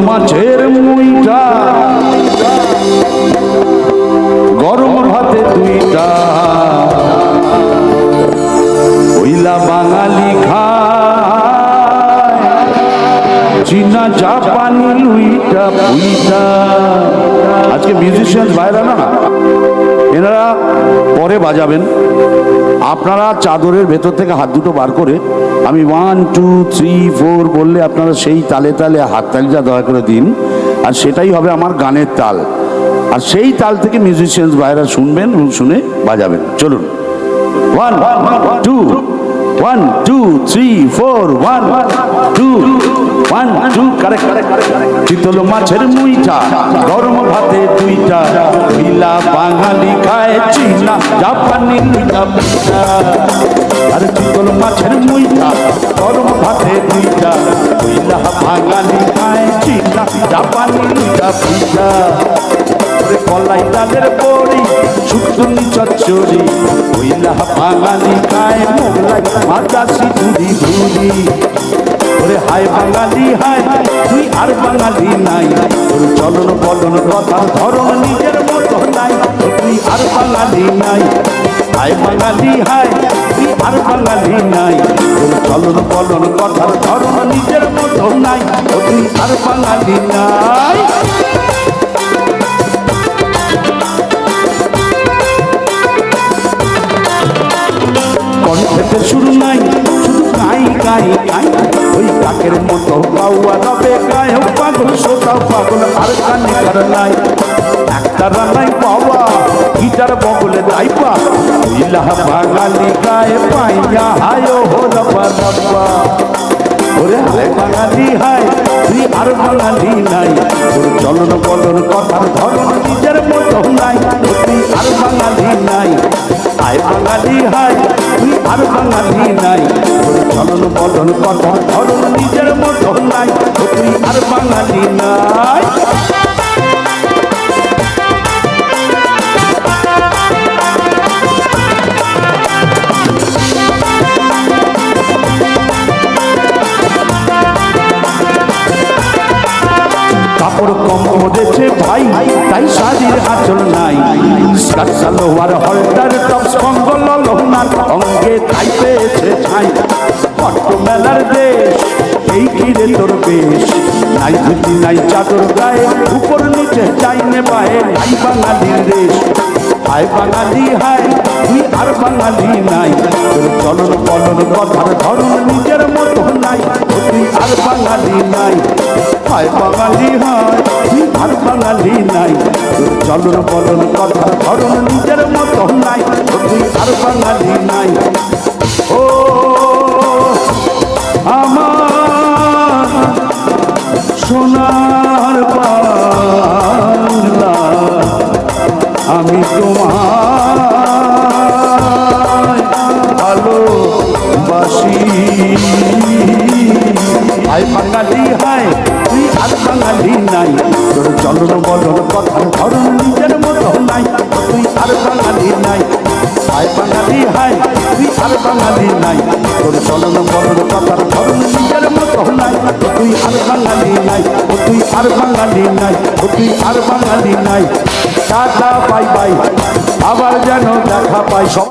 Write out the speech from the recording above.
মাছের মুইটা গরম ভাতে দুইটা ওইলা বাঙালি খায় চীনা জাপানি লুইটা পুইটা। আজকে মিউজিশিয়ান ভাইরা না, এনারা পরে বাজাবেন। আপনারা চাদরের ভেতর থেকে হাত দুটো বার করে আমি 1 2 3 4 বললে আপনারা সেই তালে তালে হাততালিটা দয়া করে দিন, আর সেটাই হবে আমার গানের তাল। আর সেই তাল থেকে মিউজিশিয়ান ভাইরা শুনবেন, শুনে বাজাবেন। চলুন 1 2 1 2 3 4 1 2 1 2 কারেক্ট। চিতল মাছের মুইটা গরম ভাতে দুইটা মিলা বাঙালি খায় চীনা জাপানি লুইটা পুইটা। আরে চিতল মাছের মুইটা গরম ভাতে দুইটা মিলা বাঙালি খায় চীনা জাপানি লুইটা পুইটা। কলাই ডালের বড়ি শুকনি চচ্চড়ি ওইলা বাঙালি খায় মোগলাই মাদাসি ধুরি ধুরি। ওরে হায় বাঙালি হায় তুই আর বাঙালি নাই, তোর চলন বলন কথার ধরন নিজের মতো নাই, তুই আর বাঙালি নাই। হায় বাঙালি হায় তুই আর বাঙালি নাই, তোর চলন বলন কথার ধরন নিজের মতো নাই, তুই আর বাঙালি নাই। কণ্ঠেতে শুরু নাই শুধু গাই গাই গাই, ওই কাকের মতো পাওয়া যাবে গায়ে পাগল সোতাও পাগল আর কানে কার নাই। একটা রান্নাই পাওয়া গিটার বগলে দাইপা ওইলা বাঙালি গায়ে পাইয়া হায় হো রব্বা রব্বা। ওরে হায় বাঙালি হায় তুই আর বাঙালি নাই, তোর চলন বলন কথার ধরন নিজের মতো নাই, তুই আর বাঙালি নাই। হায় বাঙালি হায় তুই আর বাঙালি নাই, তোর চলন বলন কথার ধরন নিজের মতো নাই, তুই আর বাঙালি নাই। কাপড় কম পড়েছে ভাই তাই শাড়ির আঁচল নাই, সালোয়ার হলটার টপ সঙ্গল লোনার অঙ্গে তাই পেয়েছে ছাই। পট্ট মেলার দেশ এই ঘিরে তোর বেশ, নাই ধুতি নাই চাদর গায়ে উপর নিচে চাইনে পায়ে নাই বাঙালির দেশ। হায় বাঙালি হায় তুই আর বাঙালি নাই, তোর চলন বলন কথার ধরন নিজের মতো নাই, তুই আর বাঙালি নাই। হায় বাঙালি হায় তুই আর বাঙালি নাই, তোর চলন বলন কথার ধরন নিজের মতো নাই, তুই আর বাঙালি নাই। ও আমার সোনার বাংলা আমি তোমার ভালোবাসি। হায় বাঙালি হায় তুই আর বাঙালি নাই, তোর চলন বলন কথার ধরন নিজের মতো নাই, তুই আর বাঙালি নাই। হায় বাঙালি হায় তুই আর বাঙালি নাই, তোর চলন বলন কথার ধরন নিজের মতো নাই, তুই আর বাঙালি নাই, তুই আর বাঙালি নাই, তুই আর বাঙালি নাই। টাটা বাই বাই, আবার যেন দেখা পাই।